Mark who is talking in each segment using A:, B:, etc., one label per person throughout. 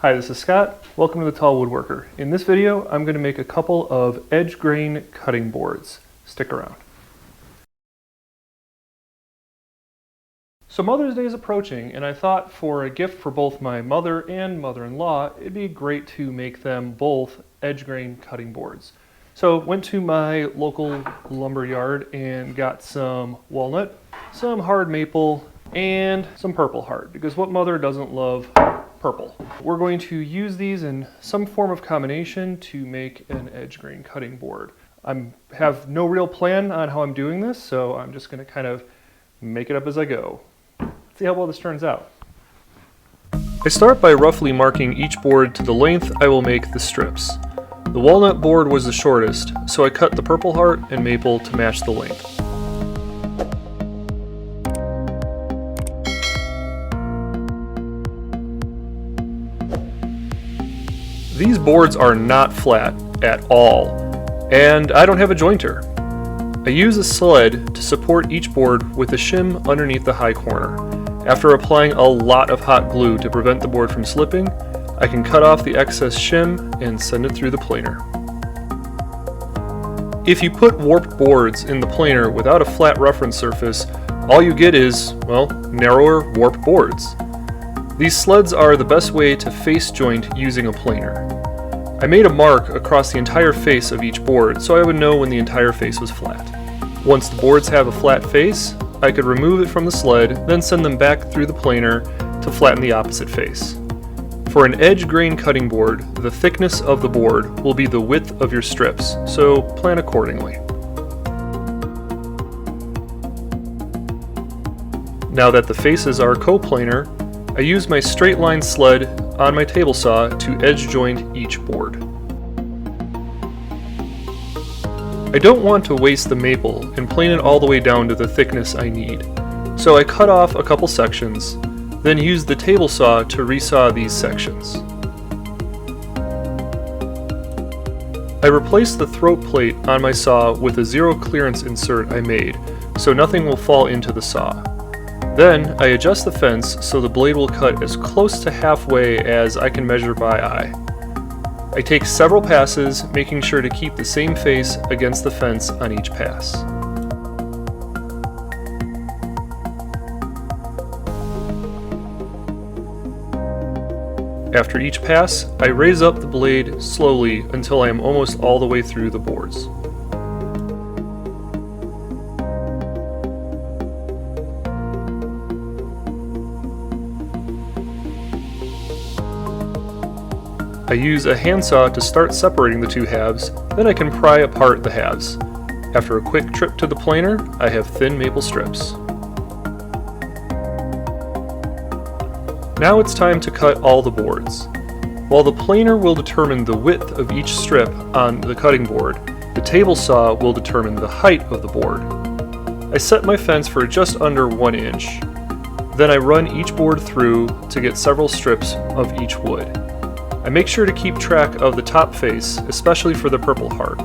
A: Hi, this is Scott. Welcome to the Tall Woodworker. In this video, I'm going to make a couple of edge grain cutting boards. Stick around. So Mother's Day is approaching, and I thought for a gift for both my mother and mother-in-law, it'd be great to make them both edge grain cutting boards. So went to my local lumber yard and got some walnut, some hard maple, and some purple heart, because what mother doesn't love purple? We're going to use these in some form of combination to make an edge grain cutting board. I have no real plan on how I'm doing this, so I'm just going to kind of make it up as I go. See how well this turns out. I start by roughly marking each board to the length I will make the strips. The walnut board was the shortest, so I cut the purple heart and maple to match the length. These boards are not flat at all, and I don't have a jointer. I use a sled to support each board with a shim underneath the high corner. After applying a lot of hot glue to prevent the board from slipping, I can cut off the excess shim and send it through the planer. If you put warped boards in the planer without a flat reference surface, all you get is, well, narrower warped boards. These sleds are the best way to face joint using a planer. I made a mark across the entire face of each board so I would know when the entire face was flat. Once the boards have a flat face, I could remove it from the sled, then send them back through the planer to flatten the opposite face. For an edge grain cutting board, the thickness of the board will be the width of your strips, so plan accordingly. Now that the faces are coplanar, I use my straight line sled on my table saw to edge joint each board. I don't want to waste the maple and plane it all the way down to the thickness I need, so I cut off a couple sections, then use the table saw to resaw these sections. I replaced the throat plate on my saw with a zero clearance insert I made, so nothing will fall into the saw. Then I adjust the fence so the blade will cut as close to halfway as I can measure by eye. I take several passes, making sure to keep the same face against the fence on each pass. After each pass, I raise up the blade slowly until I am almost all the way through the boards. I use a handsaw to start separating the two halves, then I can pry apart the halves. After a quick trip to the planer, I have thin maple strips. Now it's time to cut all the boards. While the planer will determine the width of each strip on the cutting board, the table saw will determine the height of the board. I set my fence for just under 1 inch. Then I run each board through to get several strips of each wood. I make sure to keep track of the top face, especially for the purple heart.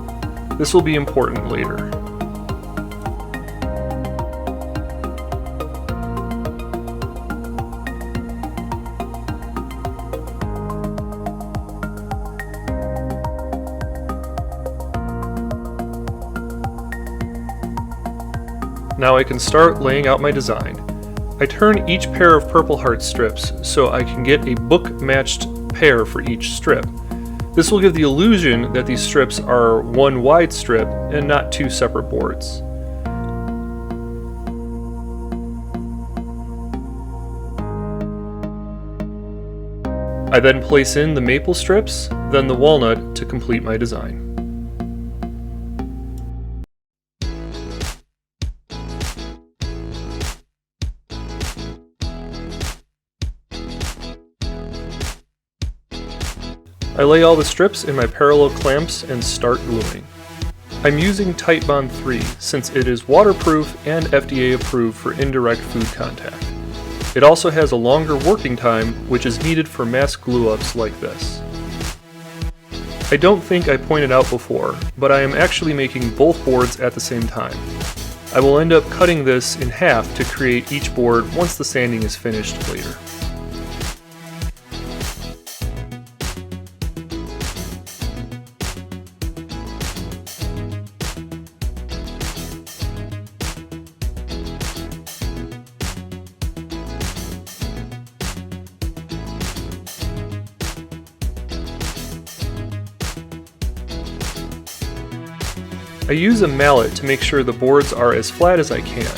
A: This will be important later. Now I can start laying out my design. I turn each pair of purple heart strips so I can get a book-matched pair for each strip. This will give the illusion that these strips are one wide strip and not two separate boards. I then place in the maple strips, then the walnut to complete my design. I lay all the strips in my parallel clamps and start gluing. I'm using Titebond 3 since it is waterproof and FDA approved for indirect food contact. It also has a longer working time, which is needed for mass glue-ups like this. I don't think I pointed out before, but I am actually making both boards at the same time. I will end up cutting this in half to create each board once the sanding is finished later. I use a mallet to make sure the boards are as flat as I can.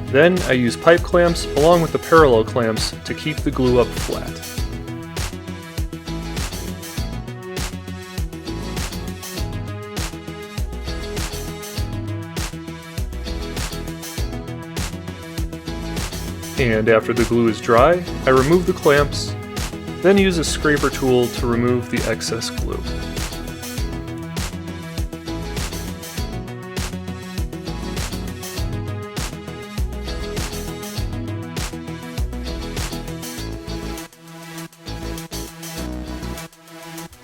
A: Then I use pipe clamps along with the parallel clamps to keep the glue up flat. And after the glue is dry, I remove the clamps, then use a scraper tool to remove the excess glue.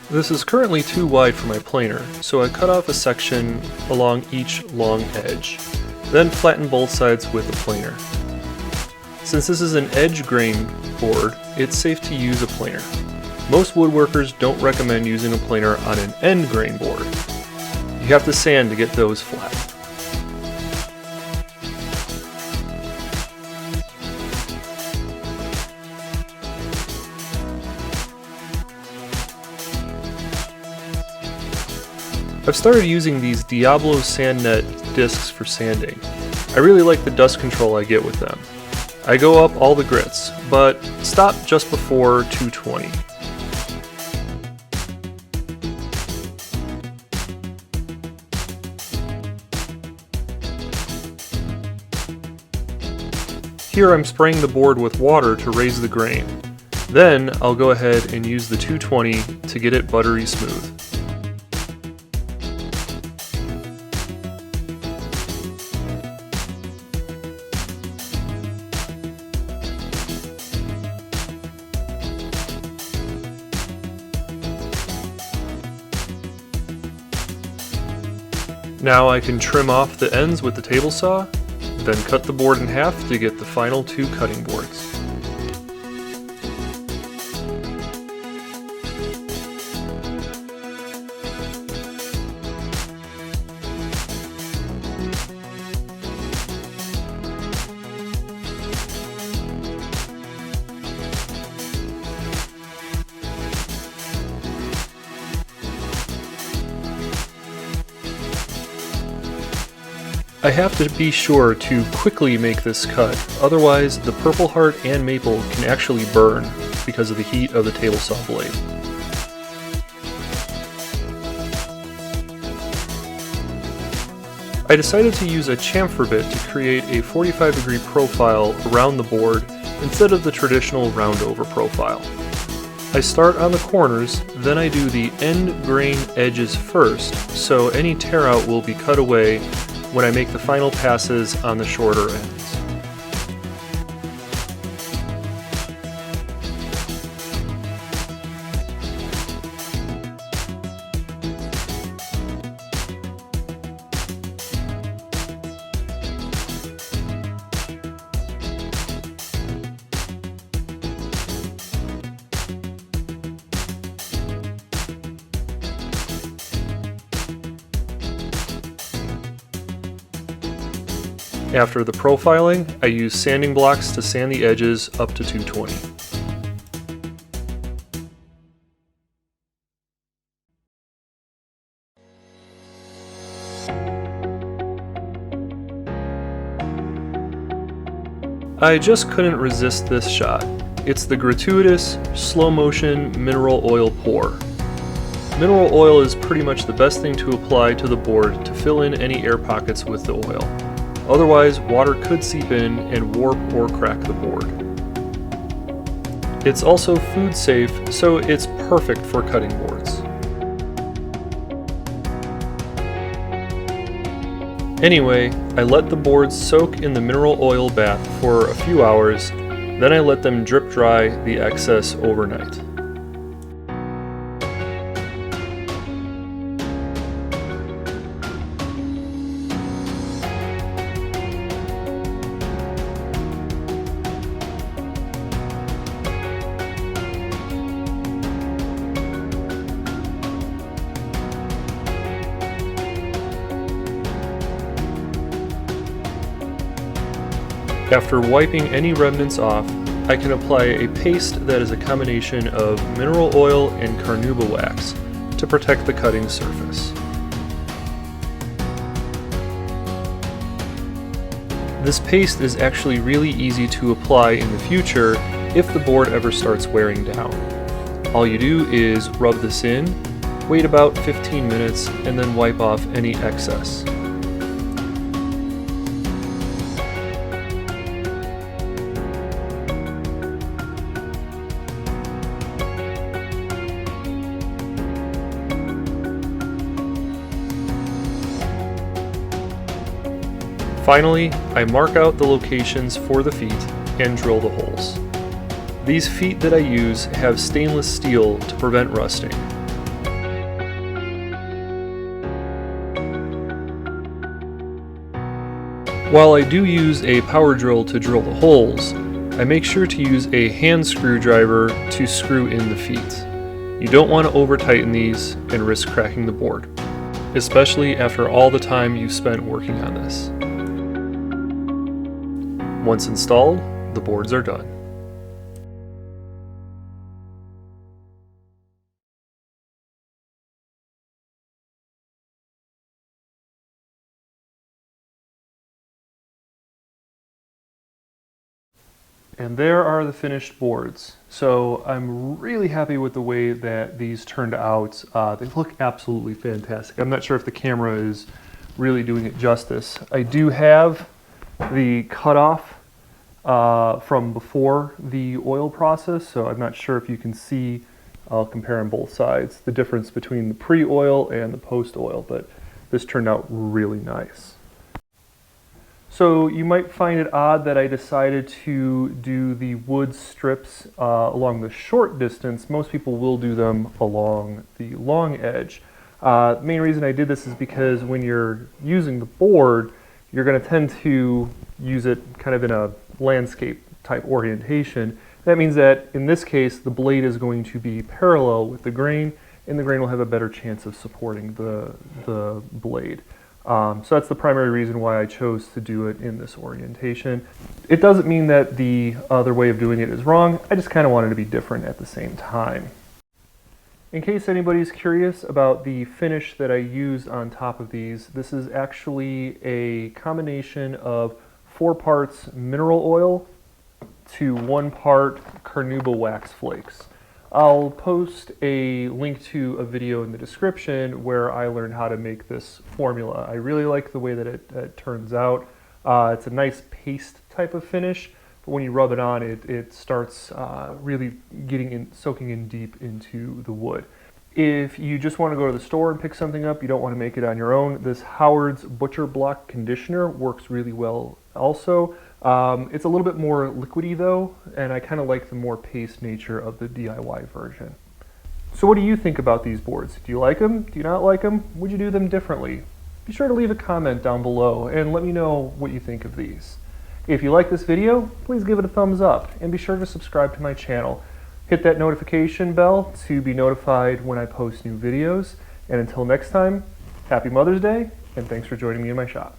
A: This is currently too wide for my planer, so I cut off a section along each long edge, then flatten both sides with a planer. Since this is an edge grain board, it's safe to use a planer. Most woodworkers don't recommend using a planer on an end grain board. You have to sand to get those flat. I've started using these Diablo SandNet discs for sanding. I really like the dust control I get with them. I go up all the grits, but stop just before 220. Here I'm spraying the board with water to raise the grain. Then I'll go ahead and use the 220 to get it buttery smooth. Now I can trim off the ends with the table saw, then cut the board in half to get the final 2 cutting boards. I have to be sure to quickly make this cut, otherwise the Purple Heart and Maple can actually burn because of the heat of the table saw blade. I decided to use a chamfer bit to create a 45-degree profile around the board instead of the traditional round-over profile. I start on the corners, then I do the end grain edges first, so any tear out will be cut away when I make the final passes on the shorter ends. After the profiling, I use sanding blocks to sand the edges up to 220. I just couldn't resist this shot. It's the gratuitous, slow-motion mineral oil pour. Mineral oil is pretty much the best thing to apply to the board to fill in any air pockets with the oil. Otherwise, water could seep in and warp or crack the board. It's also food safe, so it's perfect for cutting boards. Anyway, I let the boards soak in the mineral oil bath for a few hours, then I let them drip dry the excess overnight. After wiping any remnants off, I can apply a paste that is a combination of mineral oil and carnauba wax to protect the cutting surface. This paste is actually really easy to apply in the future if the board ever starts wearing down. All you do is rub this in, wait about 15 minutes, and then wipe off any excess. Finally, I mark out the locations for the feet and drill the holes. These feet that I use have stainless steel to prevent rusting. While I do use a power drill to drill the holes, I make sure to use a hand screwdriver to screw in the feet. You don't want to over tighten these and risk cracking the board, especially after all the time you spent working on this. Once installed, the boards are done. And there are the finished boards. So I'm really happy with the way that these turned out. They look absolutely fantastic. I'm not sure if the camera is really doing it justice. I do have the cutoff from before the oil process, so I'm not sure if you can see, I'll compare on both sides, the difference between the pre-oil and the post-oil, but this turned out really nice. So you might find it odd that I decided to do the wood strips along the short distance. Most people will do them along the long edge. The main reason I did this is because when you're using the board, you're going to tend to use it kind of in a landscape type orientation. That means that in this case the blade is going to be parallel with the grain, and the grain will have a better chance of supporting the blade. So that's the primary reason why I chose to do it in this orientation. It doesn't mean that the other way of doing it is wrong, I just kind of wanted to be different at the same time. In case anybody's curious about the finish that I used on top of these, this is actually a combination of 4 parts mineral oil to 1 part carnauba wax flakes. I'll post a link to a video in the description where I learned how to make this formula. I really like the way that it turns out. It's a nice paste type of finish, but when you rub it on, it starts really soaking in deep into the wood. If you just want to go to the store and pick something up, you don't want to make it on your own, this Howard's Butcher Block Conditioner works really well also. It's a little bit more liquidy though, and I kind of like the more paste nature of the DIY version. So what do you think about these boards? Do you like them? Do you not like them? Would you do them differently? Be sure to leave a comment down below and let me know what you think of these. If you like this video, please give it a thumbs up and be sure to subscribe to my channel. Hit that notification bell to be notified when I post new videos. And until next time, happy Mother's Day, and thanks for joining me in my shop.